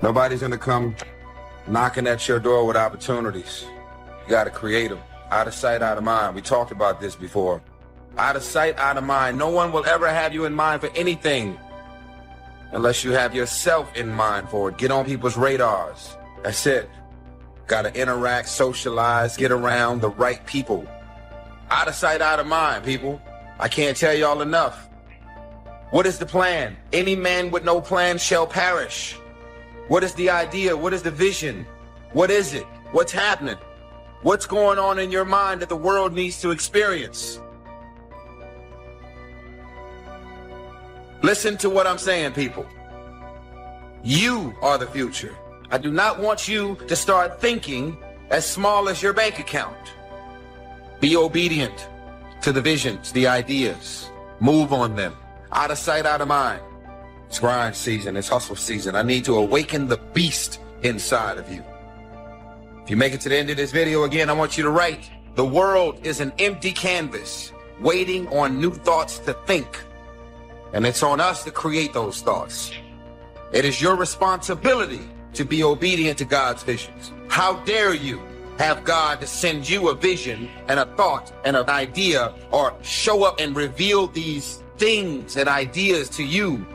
Nobody's gonna come knocking at your door with opportunities. You gotta create them. Out of sight, out of mind. We talked about this before. Out of sight, out of mind. No one will ever have you in mind for anything unless you have yourself in mind for it. Get on people's radars. That's it. Gotta interact, socialize, get around the right people. Out of sight, out of mind, people. I can't tell y'all enough. What is the plan? Any man with no plan shall perish. What is the idea? What is the vision? What is it? What's happening? What's going on in your mind that the world needs to experience? Listen to what I'm saying, people. You are the future. I do not want you to start thinking as small as your bank account. Be obedient to the visions, the ideas. Move on them. Out of sight, out of mind. It's grind season. It's hustle season. I need to awaken the beast inside of you. If you make it to the end of this video, again, I want you to write, the world is an empty canvas waiting on new thoughts to think. And it's on us to create those thoughts. It is your responsibility to be obedient to God's visions. How dare you have God to send you a vision and a thought and an idea, or show up and reveal these things and ideas to you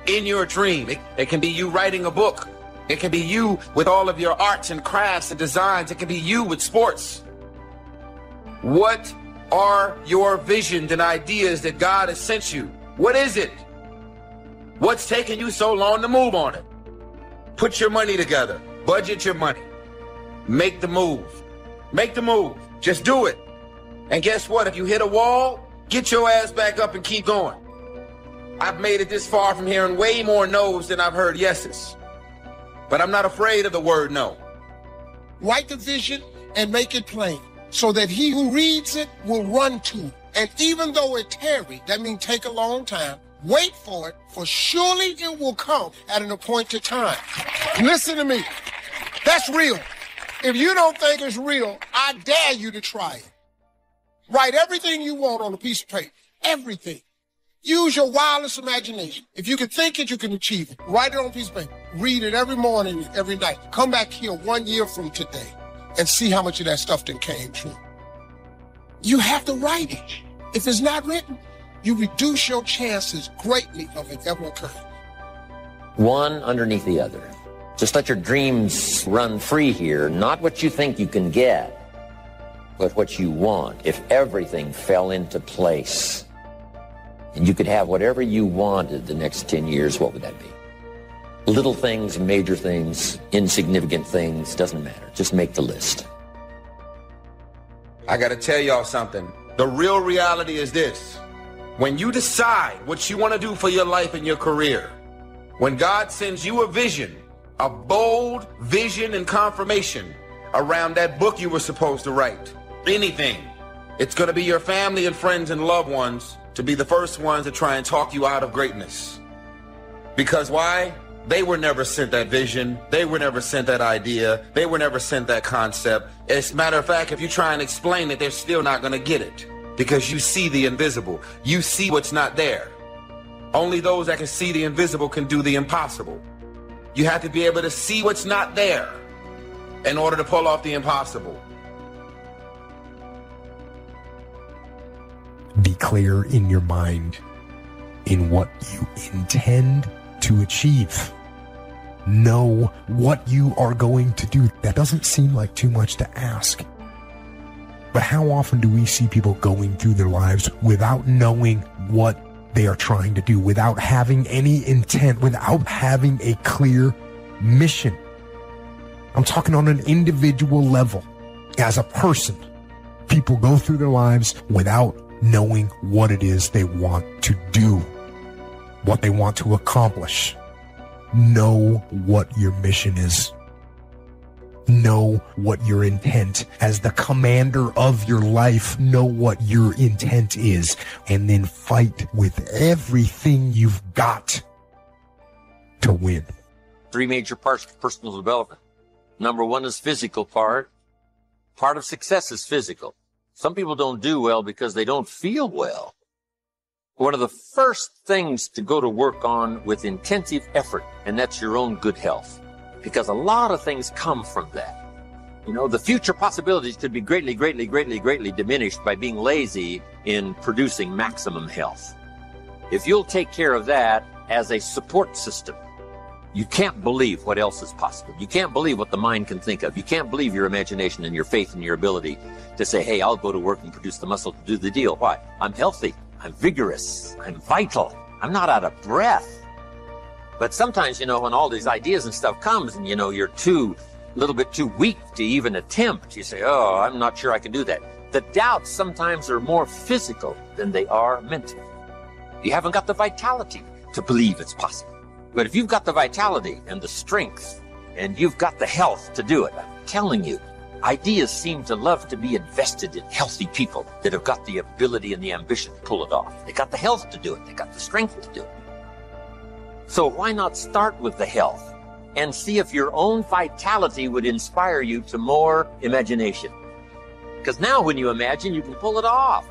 in your dream. It can be you writing a book. It can be you with all of your arts and crafts and designs. It can be you with sports. What are your visions and ideas that God has sent you? What is it? What's taking you so long to move on it? Put your money together. Budget your money. Make the move. Make the move. Just do it. And guess what? If you hit a wall, get your ass back up and keep going. I've made it this far from hearing way more no's than I've heard yeses. But I'm not afraid of the word no. Write the vision and make it plain so that he who reads it will run to it. And even though it tarry, that means take a long time, wait for it, for surely it will come at an appointed time. Listen to me. That's real. If you don't think it's real, I dare you to try it. Write everything you want on a piece of paper. Everything. Use your wildest imagination. If you can think it, you can achieve it. Write it on a piece of paper. Read it every morning, every night. Come back here 1 year from today and see how much of that stuff then came true. You have to write it. If it's not written, you reduce your chances greatly of it ever occurring. One underneath the other. Just let your dreams run free here. Not what you think you can get, but what you want. If everything fell into place and you could have whatever you wanted the next 10 years, what would that be? Little things, major things, insignificant things, doesn't matter. Just make the list. I gotta tell y'all something. The real reality is this. When you decide what you want to do for your life and your career, when God sends you a vision, a bold vision and confirmation around that book you were supposed to write, anything, it's going to be your family and friends and loved ones to be the first ones to try and talk you out of greatness. Because why? They were never sent that vision. They were never sent that idea. They were never sent that concept. As a matter of fact, if you try and explain it, they're still not going to get it. Because you see the invisible. You see what's not there. Only those that can see the invisible can do the impossible. You have to be able to see what's not there in order to pull off the impossible. Be clear in your mind in what you intend to achieve. Know what you are going to do. That doesn't seem like too much to ask. But how often do we see people going through their lives without knowing what they are trying to do, without having any intent, without having a clear mission? I'm talking on an individual level. As a person, people go through their lives without knowing what it is they want to do, what they want to accomplish. Know what your mission is. Know what your intent, as the commander of your life, know what your intent is, and then fight with everything you've got to win. 3 major parts of personal development. Number 1 is physical part. Part of success is physical. Some people don't do well because they don't feel well. One of the first things to go to work on with intensive effort, and that's your own good health. because a lot of things come from that. You know, the future possibilities could be greatly, greatly, greatly, greatly diminished by being lazy in producing maximum health. If you'll take care of that as a support system, you can't believe what else is possible. You can't believe what the mind can think of. You can't believe your imagination and your faith and your ability to say, hey, I'll go to work and produce the muscle to do the deal. Why? I'm healthy. I'm vigorous. I'm vital. I'm not out of breath. But sometimes, you know, when all these ideas and stuff comes and, you know, you're a little bit too weak to even attempt, you say, oh, I'm not sure I can do that. The doubts sometimes are more physical than they are mental. You haven't got the vitality to believe it's possible. But if you've got the vitality and the strength and you've got the health to do it, I'm telling you, ideas seem to love to be invested in healthy people that have got the ability and the ambition to pull it off. They got the health to do it. They got the strength to do it. So why not start with the health and see if your own vitality would inspire you to more imagination? Because now when you imagine, you can pull it off.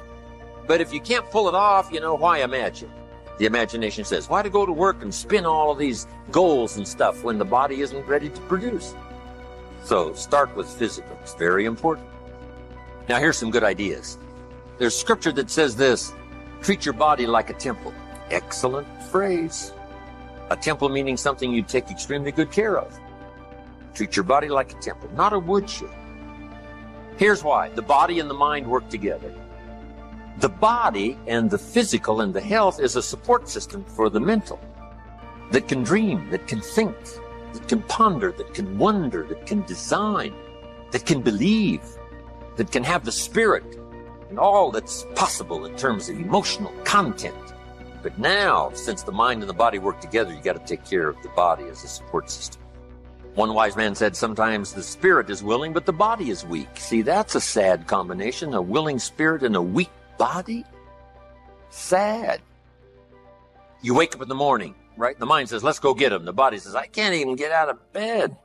But if you can't pull it off, you know, why imagine? The imagination says, why to go to work and spin all of these goals and stuff when the body isn't ready to produce? So start with physical. It's very important. Now here's some good ideas. There's scripture that says this, treat your body like a temple. Excellent phrase. A temple meaning something you take extremely good care of. Treat your body like a temple, not a woodshed. Here's why. The body and the mind work together. The body and the physical and the health is a support system for the mental that can dream, that can think, that can ponder, that can wonder, that can design, that can believe, that can have the spirit and all that's possible in terms of emotional content. But now, since the mind and the body work together, you got to take care of the body as a support system. One wise man said sometimes the spirit is willing, but the body is weak. See, that's a sad combination, a willing spirit and a weak body. Sad. You wake up in the morning, right? The mind says, let's go get him. The body says, I can't even get out of bed.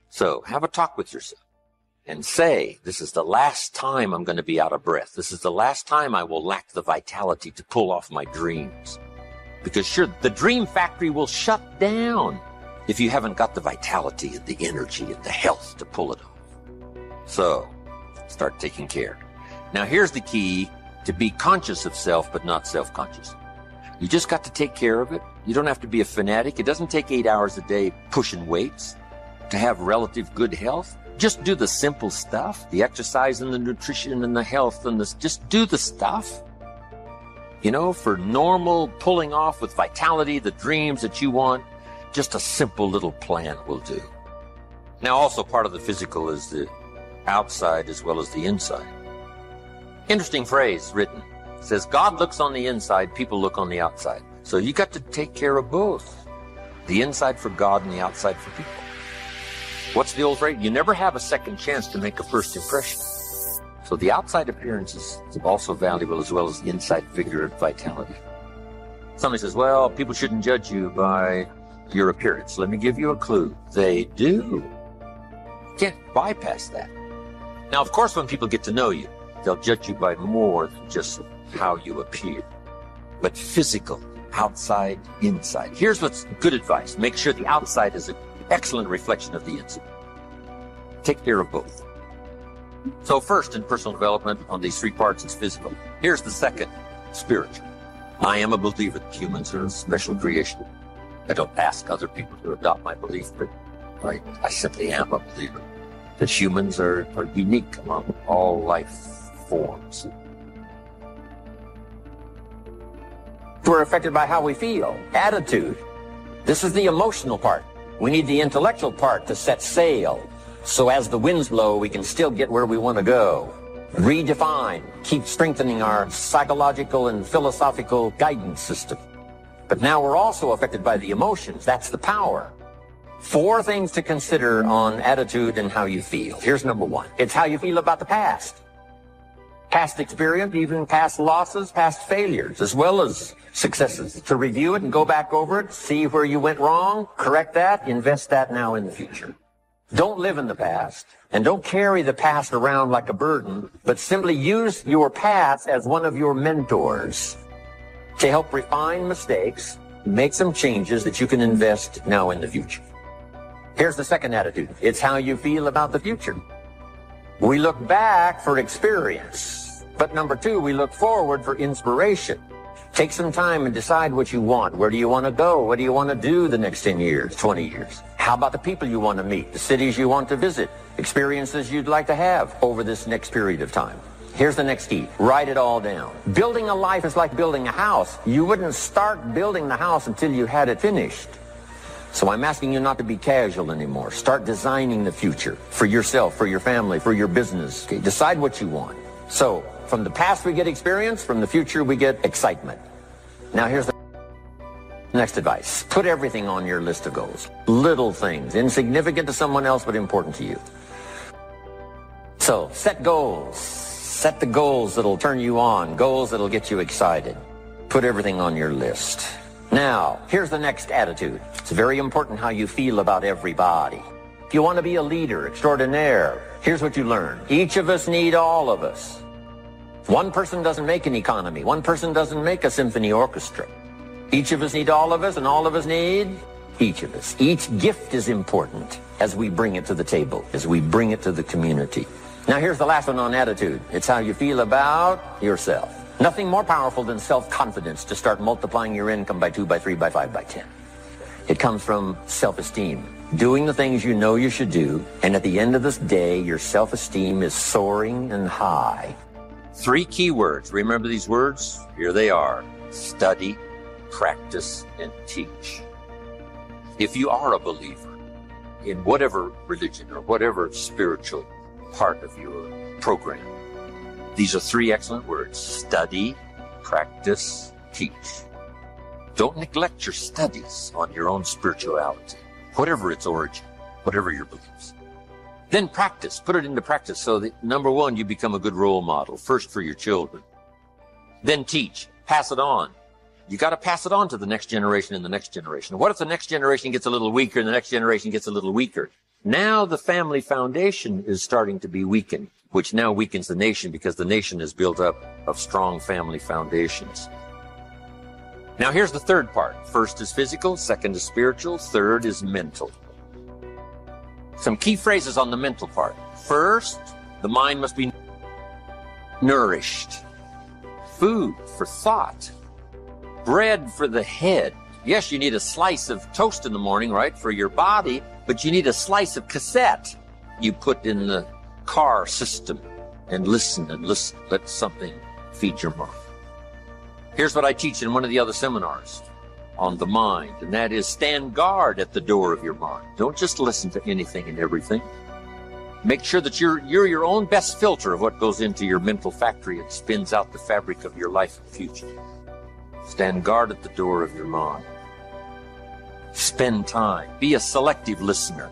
So have a talk with yourself and say, this is the last time I'm going to be out of breath. This is the last time I will lack the vitality to pull off my dreams. Because sure, the dream factory will shut down if you haven't got the vitality and the energy and the health to pull it off. So start taking care. Now here's the key to be conscious of self, but not self-conscious. You just got to take care of it. You don't have to be a fanatic. It doesn't take 8 hours a day pushing weights to have relative good health. Just do the simple stuff, the exercise and the nutrition and the health and this. Just do the stuff. You know, for normal pulling off with vitality, the dreams that you want, just a simple little plan will do. Now also part of the physical is the outside as well as the inside. Interesting phrase written. It says, God looks on the inside, people look on the outside. So you got to take care of both. The inside for God and the outside for people. What's the old phrase? You never have a second chance to make a first impression. So the outside appearance is also valuable as well as the inside vigor and vitality. Somebody says, well, people shouldn't judge you by your appearance. Let me give you a clue. They do. You can't bypass that. Now, of course, when people get to know you, they'll judge you by more than just how you appear. But physical, outside, inside. Here's what's good advice. Make sure the outside is an excellent reflection of the inside. Take care of both. So first, in personal development, on these three parts, it's physical. Here's the second, spiritual. I am a believer that humans are a special creation. I don't ask other people to adopt my belief, but I simply am a believer that humans are unique among all life forms. We're affected by how we feel, attitude. This is the emotional part. We need the intellectual part to set sail, so as the winds blow, we can still get where we want to go. Redefine, keep strengthening our psychological and philosophical guidance system. But now we're also affected by the emotions. That's the power. 4 things to consider on attitude and how you feel. Here's number 1. It's how you feel about the past. Past experience, even past losses, past failures, as well as successes. To review it and go back over it, see where you went wrong, correct that, invest that now in the future. Don't live in the past, and don't carry the past around like a burden, but simply use your past as one of your mentors to help refine mistakes, make some changes that you can invest now in the future. Here's the second attitude. It's how you feel about the future. We look back for experience. But number two, we look forward for inspiration. Take some time and decide what you want. Where do you want to go? What do you want to do the next 10 years, 20 years? How about the people you want to meet, the cities you want to visit, experiences you'd like to have over this next period of time? Here's the next key. Write it all down. Building a life is like building a house. You wouldn't start building the house until you had it finished. So I'm asking you not to be casual anymore. Start designing the future for yourself, for your family, for your business. Okay? Decide what you want. So from the past we get experience, from the future we get excitement. Now here's the next advice. Put everything on your list of goals. Little things, insignificant to someone else but important to you. So set goals. Set the goals that'll turn you on, goals that'll get you excited. Put everything on your list. Now, here's the next attitude. It's very important how you feel about everybody. If you want to be a leader extraordinaire, here's what you learn. Each of us need all of us. One person doesn't make an economy. One person doesn't make a symphony orchestra. Each of us need all of us, and all of us need each of us. Each gift is important as we bring it to the table, as we bring it to the community. Now here's the last one on attitude. It's how you feel about yourself. Nothing more powerful than self-confidence to start multiplying your income by 2, by 3, by 5, by 10. It comes from self-esteem. Doing the things you know you should do, and at the end of this day, your self-esteem is soaring and high. 3 key words. Remember these words? Here they are. Study, practice, and teach. If you are a believer in whatever religion or whatever spiritual part of your program, these are 3 excellent words. Study, practice, teach. Don't neglect your studies on your own spirituality, whatever its origin, whatever your beliefs. Then practice. Put it into practice so that, number one, you become a good role model, first for your children. Then teach. Pass it on. You got to pass it on to the next generation and the next generation. What if the next generation gets a little weaker and the next generation gets a little weaker? Now the family foundation is starting to be weakened, which now weakens the nation because the nation is built up of strong family foundations. Now here's the third part. First is physical, second is spiritual, third is mental. Some key phrases on the mental part. First, the mind must be nourished. Food for thought. Bread for the head. Yes, you need a slice of toast in the morning, right, for your body, but you need a slice of cassette you put in the car system and listen and listen. Let something feed your mind. Here's what I teach in one of the other seminars on the mind, and that is stand guard at the door of your mind. Don't just listen to anything and everything. Make sure that you're your own best filter of what goes into your mental factory and spins out the fabric of your life and future. Stand guard at the door of your mind. Spend time. Be a selective listener.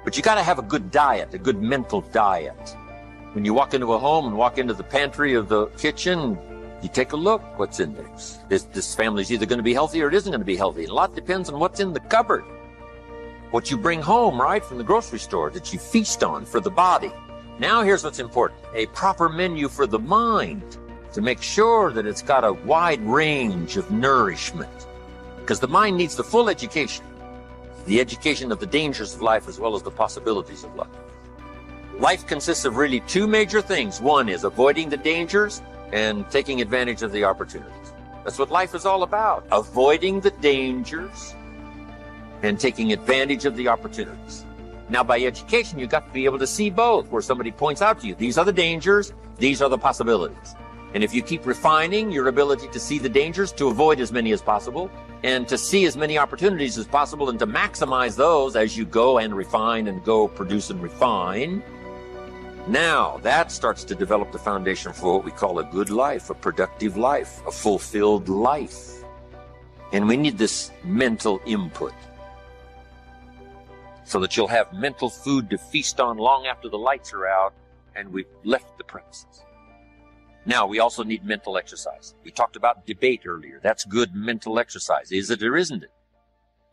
But you got to have a good diet, a good mental diet. When you walk into a home and walk into the pantry of the kitchen, you take a look what's in there. This family's either going to be healthy or it isn't going to be healthy. A lot depends on what's in the cupboard. What you bring home, right, from the grocery store that you feast on for the body. Now here's what's important. A proper menu for the mind to make sure that it's got a wide range of nourishment. Because the mind needs the full education. The education of the dangers of life as well as the possibilities of life. Life consists of really 2 major things. One is avoiding the dangers and taking advantage of the opportunities. That's what life is all about. Avoiding the dangers and taking advantage of the opportunities. Now, by education, you've got to be able to see both, where somebody points out to you, these are the dangers, these are the possibilities. And if you keep refining your ability to see the dangers, to avoid as many as possible, and to see as many opportunities as possible, and to maximize those as you go and refine and go produce and refine, now that starts to develop the foundation for what we call a good life, a productive life, a fulfilled life. And we need this mental input so that you'll have mental food to feast on long after the lights are out and we've left the premises. Now, we also need mental exercise. We talked about debate earlier. That's good mental exercise. Is it or isn't it?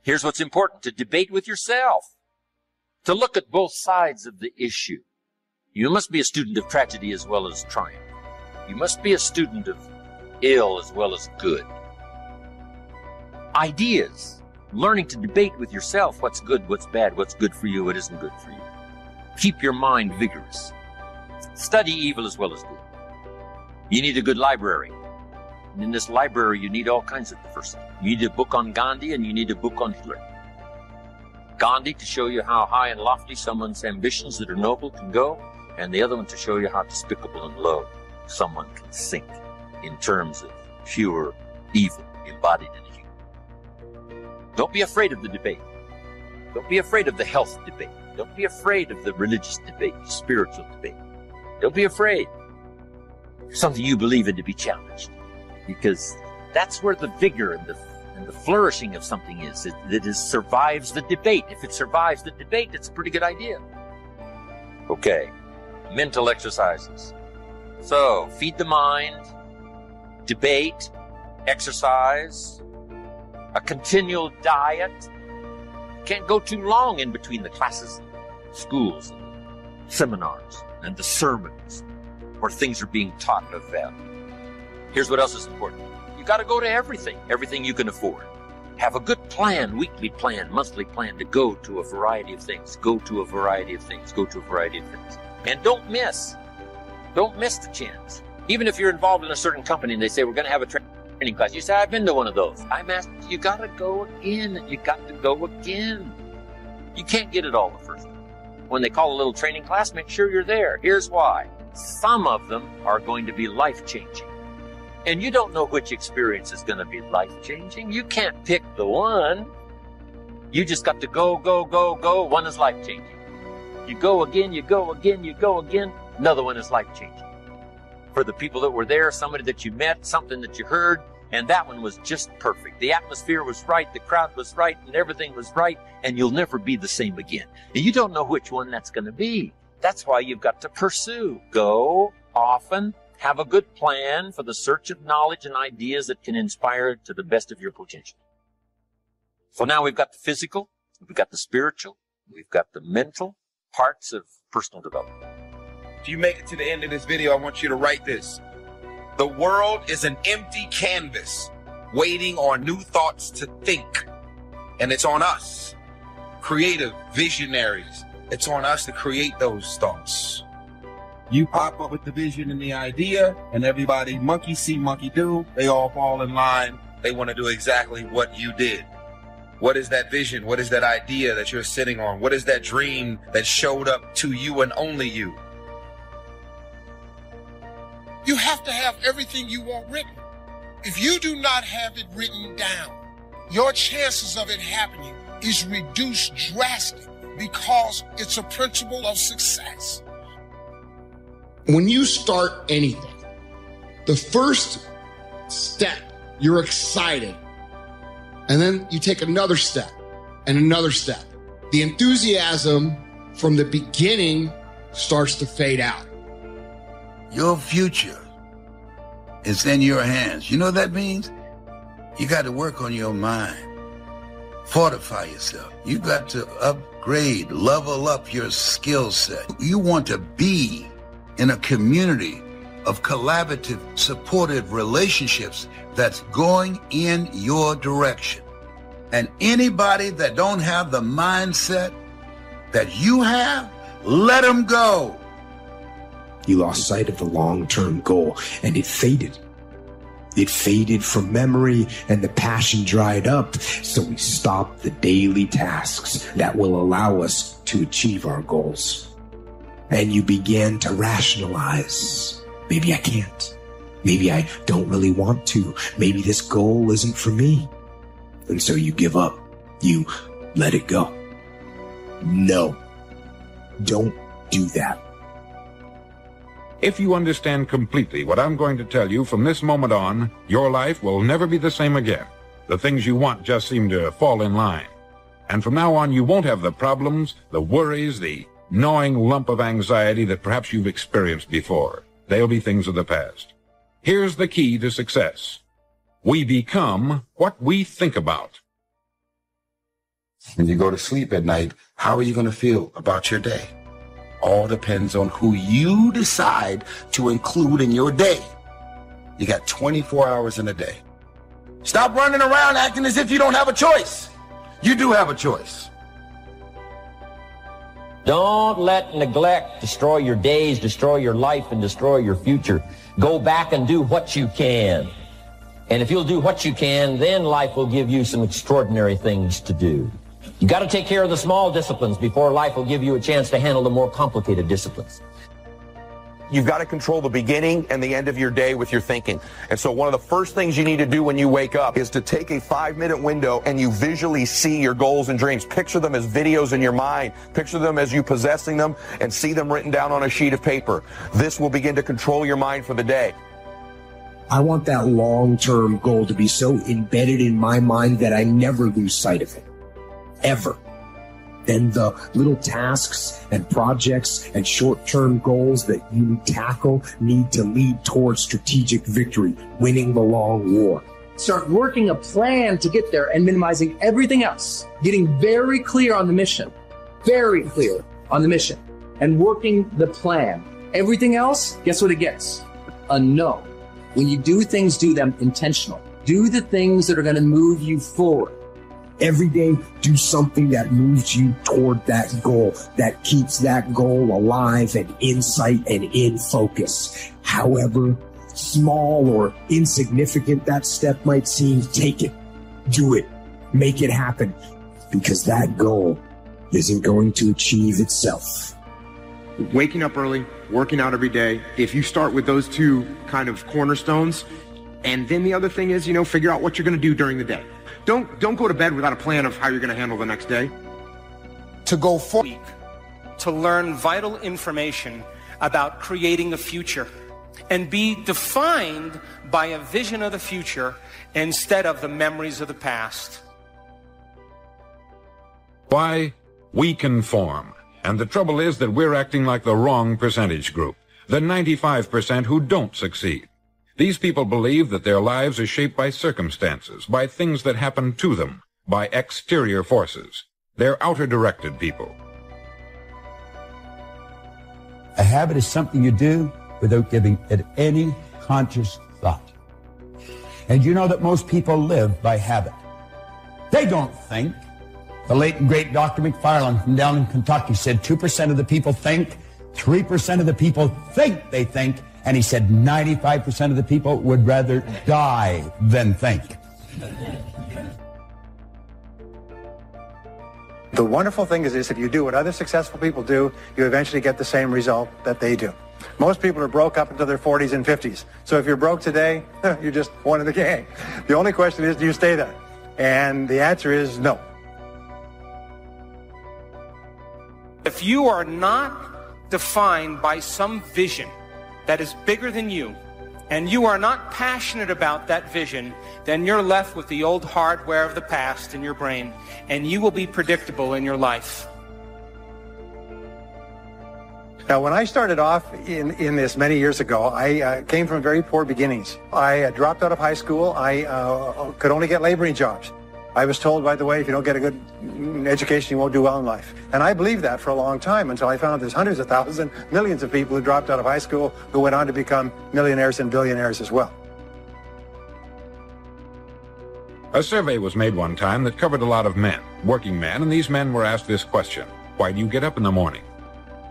Here's what's important. To debate with yourself. To look at both sides of the issue. You must be a student of tragedy as well as triumph. You must be a student of ill as well as good. Ideas. Learning to debate with yourself what's good, what's bad, what's good for you, what isn't good for you. Keep your mind vigorous. Study evil as well as good. You need a good library. And in this library, you need all kinds of diversity. You need a book on Gandhi and you need a book on Hitler. Gandhi to show you how high and lofty someone's ambitions that are noble can go, and the other one to show you how despicable and low someone can sink in terms of pure evil embodied in a human. Don't be afraid of the debate. Don't be afraid of the health debate. Don't be afraid of the religious debate, the spiritual debate. Don't be afraid of something you believe in to be challenged, because that's where the vigor and the flourishing of something is. That survives the debate. If it survives the debate, it's a pretty good idea. Okay, mental exercises. So, feed the mind, debate, exercise, a continual diet. Can't go too long in between the classes, schools, and seminars, and the sermons where things are being taught of value. Here's what else is important. You got to go to everything you can afford. Have a good plan, weekly plan, monthly plan to go to a variety of things. Go to a variety of things. Go to a variety of things. And don't miss the chance. Even if you're involved in a certain company and they say, we're going to have a training class. You say, I've been to one of those. I'm asked, you got to go again. You got to go again. You can't get it all the first time. When they call a little training class, make sure you're there. Here's why. Some of them are going to be life-changing. And you don't know which experience is going to be life-changing. You can't pick the one. You just got to go, go, go, go. One is life-changing. You go again, you go again, you go again. Another one is life-changing. For the people that were there, somebody that you met, something that you heard, and that one was just perfect. The atmosphere was right, the crowd was right, and everything was right, and you'll never be the same again. And you don't know which one that's going to be. That's why you've got to pursue. Go often. Have a good plan for the search of knowledge and ideas that can inspire to the best of your potential. So now we've got the physical, we've got the spiritual, we've got the mental parts of personal development. If you make it to the end of this video, I want you to write this. The world is an empty canvas waiting on new thoughts to think. And it's on us, creative visionaries. It's on us to create those thoughts. You pop up with the vision and the idea, and everybody, monkey see, monkey do. They all fall in line. They want to do exactly what you did. What is that vision? What is that idea that you're sitting on? What is that dream that showed up to you and only you? You have to have everything you want written. If you do not have it written down, your chances of it happening is reduced drastically because it's a principle of success. When you start anything, the first step, you're excited. And then you take another step and another step. The enthusiasm from the beginning starts to fade out. Your future is in your hands. You know what that means? You got to work on your mind. Fortify yourself. You got to upgrade, level up your skill set. You want to be in a community of collaborative, supportive relationships that's going in your direction. And anybody that don't have the mindset that you have, let them go. You lost sight of the long-term goal, and it faded. It faded from memory, and the passion dried up, so we stopped the daily tasks that will allow us to achieve our goals. And you began to rationalize. Maybe I can't. Maybe I don't really want to. Maybe this goal isn't for me. And so you give up. You let it go. No. Don't do that. If you understand completely what I'm going to tell you from this moment on, your life will never be the same again. The things you want just seem to fall in line. And from now on, you won't have the problems, the worries, the gnawing lump of anxiety that perhaps you've experienced before. They'll be things of the past. Here's the key to success. We become what we think about. When you go to sleep at night, how are you going to feel about your day? All depends on who you decide to include in your day. You got 24 hours in a day. Stop running around acting as if you don't have a choice. You do have a choice. Don't let neglect destroy your days, destroy your life, and destroy your future. Go back and do what you can. And if you'll do what you can, then life will give you some extraordinary things to do. You got to take care of the small disciplines before life will give you a chance to handle the more complicated disciplines. You've got to control the beginning and the end of your day with your thinking. And so one of the first things you need to do when you wake up is to take a 5-minute window and you visually see your goals and dreams. Picture them as videos in your mind. Picture them as you possessing them and see them written down on a sheet of paper. This will begin to control your mind for the day. I want that long-term goal to be so embedded in my mind that I never lose sight of it. Ever. Then the little tasks and projects and short-term goals that you tackle need to lead towards strategic victory, winning the long war. Start working a plan to get there and minimizing everything else. Getting very clear on the mission. Very clear on the mission. And working the plan. Everything else, guess what it gets? A no. When you do things, do them intentional. Do the things that are going to move you forward. Every day, do something that moves you toward that goal, that keeps that goal alive and in sight and in focus. However small or insignificant that step might seem, take it, do it, make it happen, because that goal isn't going to achieve itself. Waking up early, working out every day, if you start with those two kind of cornerstones, and then the other thing is, figure out what you're going to do during the day. Don't go to bed without a plan of how you're going to handle the next day. To go forward. To learn vital information about creating a future and be defined by a vision of the future instead of the memories of the past. Why? We conform. And the trouble is that we're acting like the wrong percentage group, the 95% who don't succeed. These people believe that their lives are shaped by circumstances, by things that happen to them, by exterior forces. They're outer-directed people. A habit is something you do without giving it any conscious thought. And you know that most people live by habit. They don't think. The late and great Dr. McFarland from down in Kentucky said 2% of the people think, 3% of the people think they think, and he said 95% of the people would rather die than think. The wonderful thing is this: if you do what other successful people do, you eventually get the same result that they do. Most people are broke up into their 40s and 50s. So if you're broke today, you're just one of the gang. The only question is, do you stay there? And the answer is no. If you are not defined by some vision that is bigger than you, and you are not passionate about that vision, then you're left with the old hardware of the past in your brain, and you will be predictable in your life. Now, when I started off in this many years ago, I came from very poor beginnings. I dropped out of high school. I could only get laboring jobs. I was told, by the way, if you don't get a good education, you won't do well in life. And I believed that for a long time until I found there's hundreds of thousands, millions of people who dropped out of high school who went on to become millionaires and billionaires as well. A survey was made one time that covered a lot of men, working men, and these men were asked this question: why do you get up in the morning?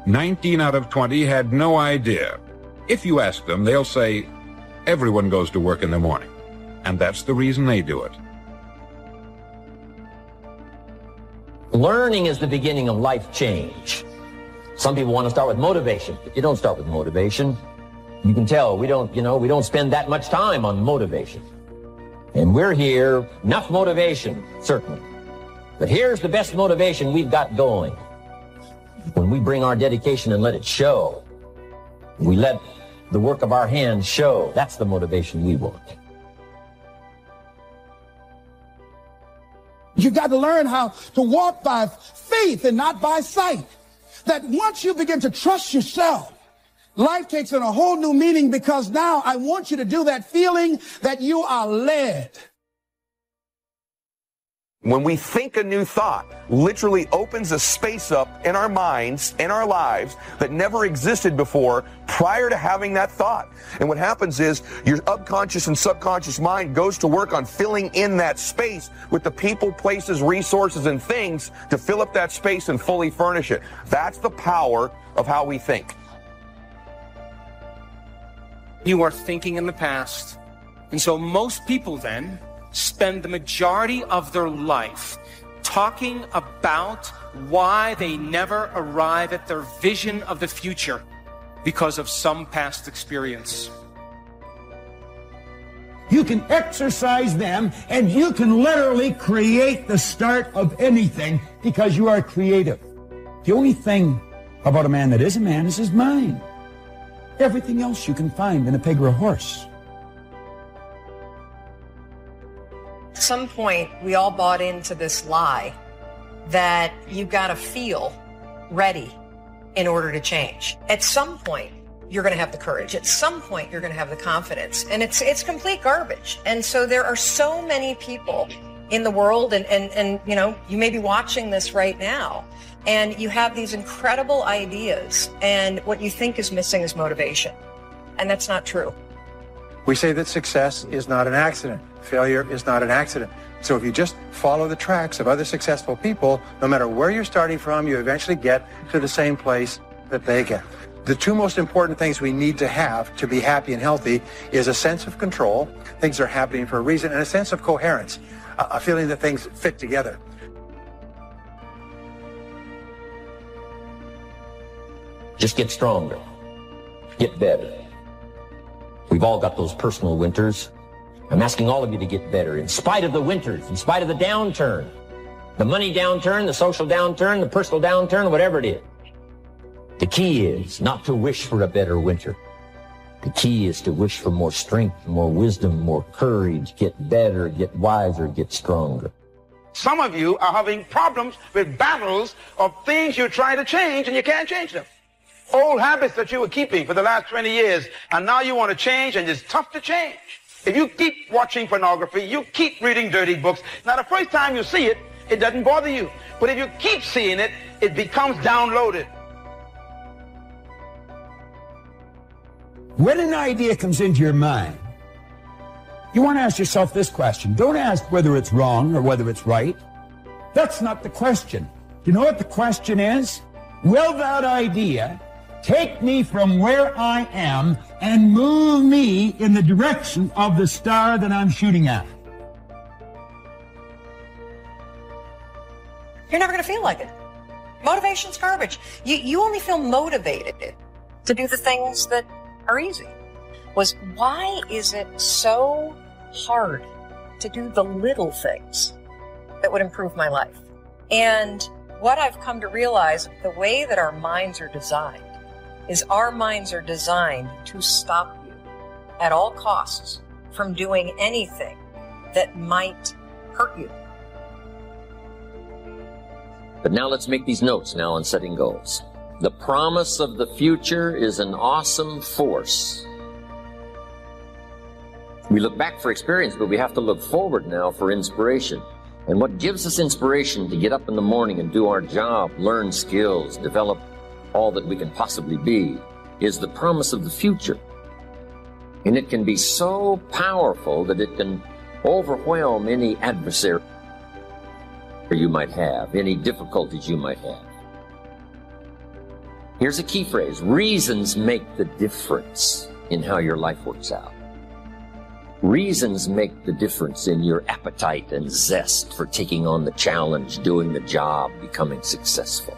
19 out of 20 had no idea. If you ask them, they'll say, everyone goes to work in the morning, and that's the reason they do it. Learning is the beginning of life change. Some people want to start with motivation, but you don't start with motivation. You can tell we don't spend that much time on motivation. And we're here, enough motivation, certainly. But here's the best motivation we've got going. When we bring our dedication and let it show, we let the work of our hands show, that's the motivation we want. You got to learn how to walk by faith and not by sight. That once you begin to trust yourself, life takes on a whole new meaning, because now I want you to do that feeling that you are led. When we think a new thought, literally opens a space up in our minds, in our lives, that never existed before prior to having that thought. And what happens is your unconscious and subconscious mind goes to work on filling in that space with the people, places, resources, and things to fill up that space and fully furnish it. That's the power of how we think. You are thinking in the past. And so most people then spend the majority of their life talking about why they never arrive at their vision of the future because of some past experience. You can exercise them, and you can literally create the start of anything because you are creative. The only thing about a man that is a man is his mind. Everything else you can find in a pig or a horse. At some point, we all bought into this lie that you've got to feel ready in order to change. At some point, you're going to have the courage. At some point, you're going to have the confidence. And it's complete garbage. And so there are so many people in the world, and you know, you may be watching this right now, and you have these incredible ideas, and what you think is missing is motivation. And that's not true. We say that success is not an accident. Failure is not an accident. So if you just follow the tracks of other successful people, no matter where you're starting from, you eventually get to the same place that they get. The two most important things we need to have to be happy and healthy is a sense of control, things are happening for a reason, and a sense of coherence, a feeling that things fit together. Just get stronger. Get better. We've all got those personal winters. I'm asking all of you to get better in spite of the winters, in spite of the downturn. The money downturn, the social downturn, the personal downturn, whatever it is. The key is not to wish for a better winter. The key is to wish for more strength, more wisdom, more courage, get better, get wiser, get stronger. Some of you are having problems with battles of things you're trying to change and you can't change them. Old habits that you were keeping for the last 20 years, and now you want to change, and it's tough to change. If you keep watching pornography, you keep reading dirty books, now the first time you see it, it doesn't bother you. But if you keep seeing it, it becomes downloaded. When an idea comes into your mind, you want to ask yourself this question. Don't ask whether it's wrong or whether it's right. That's not the question. You know what the question is? Will that idea take me from where I am and move me in the direction of the star that I'm shooting at? You're never going to feel like it. Motivation's garbage. You only feel motivated to do the things that are easy. Why is it so hard to do the little things that would improve my life? And what I've come to realize, the way that our minds are designed, is our minds are designed to stop you at all costs from doing anything that might hurt you. But now let's make these notes now on setting goals. The promise of the future is an awesome force. We look back for experience, but we have to look forward now for inspiration. And what gives us inspiration to get up in the morning and do our job, learn skills, develop all that we can possibly be, is the promise of the future. And it can be so powerful that it can overwhelm any adversary you might have, any difficulties you might have. Here's a key phrase: reasons make the difference in how your life works out. Reasons make the difference in your appetite and zest for taking on the challenge, doing the job, becoming successful.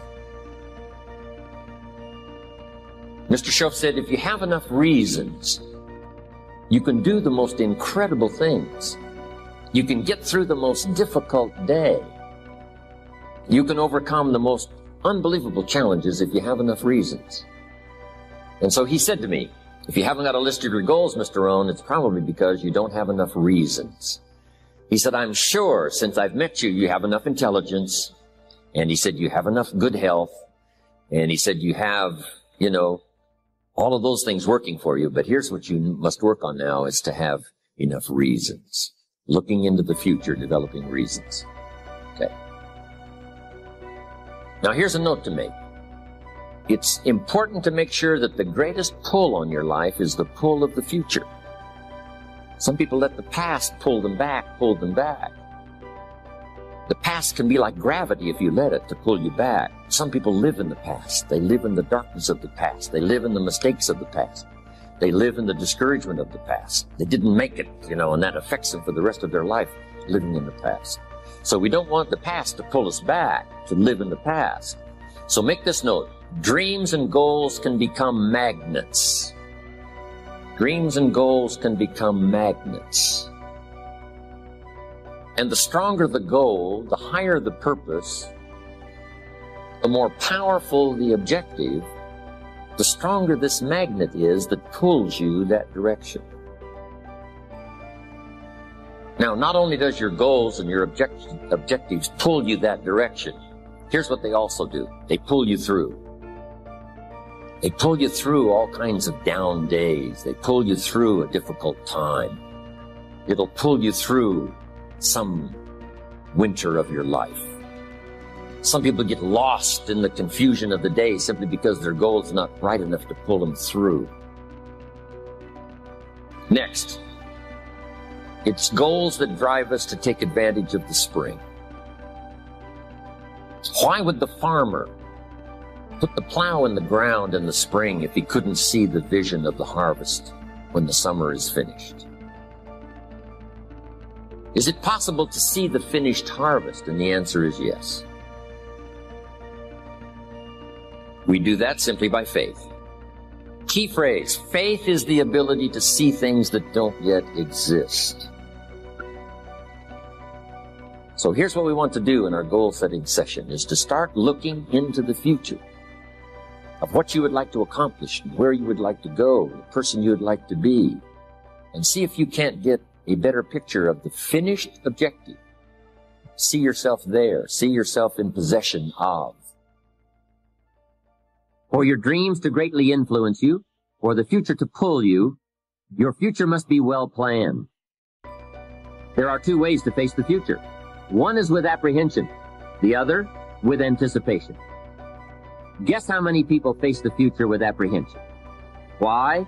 Mr. Schoaf said, if you have enough reasons, you can do the most incredible things. You can get through the most difficult day. You can overcome the most unbelievable challenges if you have enough reasons. And so he said to me, if you haven't got a list of your goals, Mr. Rohn, it's probably because you don't have enough reasons. He said, I'm sure since I've met you, you have enough intelligence. And he said, you have enough good health. And he said, you have, all of those things working for you. But here's what you must work on now, is to have enough reasons. Looking into the future, developing reasons. Now here's a note to make. It's important to make sure that the greatest pull on your life is the pull of the future. Some people let the past pull them back. The past can be like gravity if you let it to pull you back. Some people live in the past. They live in the darkness of the past. They live in the mistakes of the past. They live in the discouragement of the past. They didn't make it, and that affects them for the rest of their life, living in the past. So we don't want the past to pull us back, to live in the past. So make this note. Dreams and goals can become magnets. Dreams and goals can become magnets. And the stronger the goal, the higher the purpose, the more powerful the objective, the stronger this magnet is that pulls you that direction. Now, not only does your goals and your objectives pull you that direction, here's what they also do. They pull you through. They pull you through all kinds of down days. They pull you through a difficult time. It'll pull you through some winter of your life. Some people get lost in the confusion of the day simply because their goal is not bright enough to pull them through. Next, it's goals that drive us to take advantage of the spring. Why would the farmer put the plow in the ground in the spring if he couldn't see the vision of the harvest when the summer is finished? Is it possible to see the finished harvest? And the answer is yes. We do that simply by faith. Key phrase, faith is the ability to see things that don't yet exist. So here's what we want to do in our goal-setting session, is to start looking into the future of what you would like to accomplish, where you would like to go, the person you would like to be, and see if you can't get a better picture of the finished objective. See yourself there. See yourself in possession of. For your dreams to greatly influence you, for the future to pull you, your future must be well planned. There are two ways to face the future. One is with apprehension, the other with anticipation. Guess how many people face the future with apprehension? Why?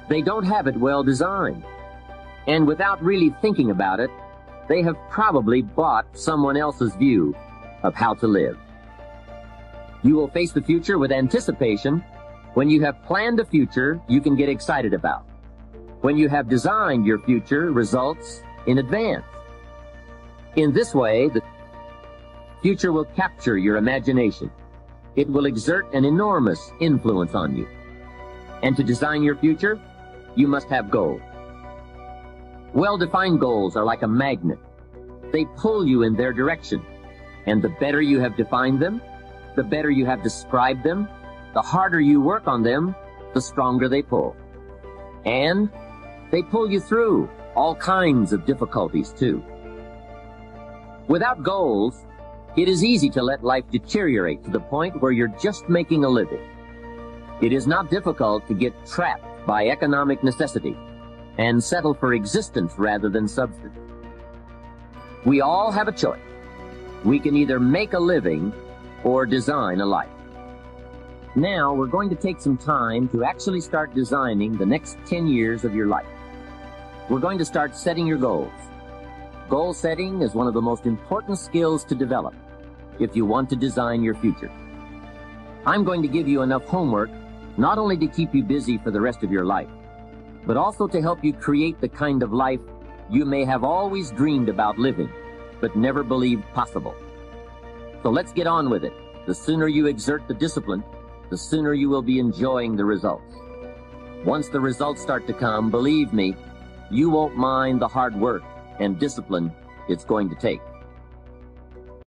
They don't have it well designed. And without really thinking about it, they have probably bought someone else's view of how to live. You will face the future with anticipation when you have planned a future you can get excited about. When you have designed your future results in advance. In this way, the future will capture your imagination. It will exert an enormous influence on you. And to design your future, you must have goals. Well-defined goals are like a magnet. They pull you in their direction. And the better you have defined them, the better you have described them, the harder you work on them, the stronger they pull. And they pull you through all kinds of difficulties too. Without goals, it is easy to let life deteriorate to the point where you're just making a living. It is not difficult to get trapped by economic necessity and settle for existence rather than substance. We all have a choice. We can either make a living or design a life. Now we're going to take some time to actually start designing the next 10 years of your life. We're going to start setting your goals. Goal setting is one of the most important skills to develop if you want to design your future. I'm going to give you enough homework not only to keep you busy for the rest of your life, but also to help you create the kind of life you may have always dreamed about living, but never believed possible. So let's get on with it. The sooner you exert the discipline, the sooner you will be enjoying the results. Once the results start to come, believe me, you won't mind the hard work and discipline it's going to take.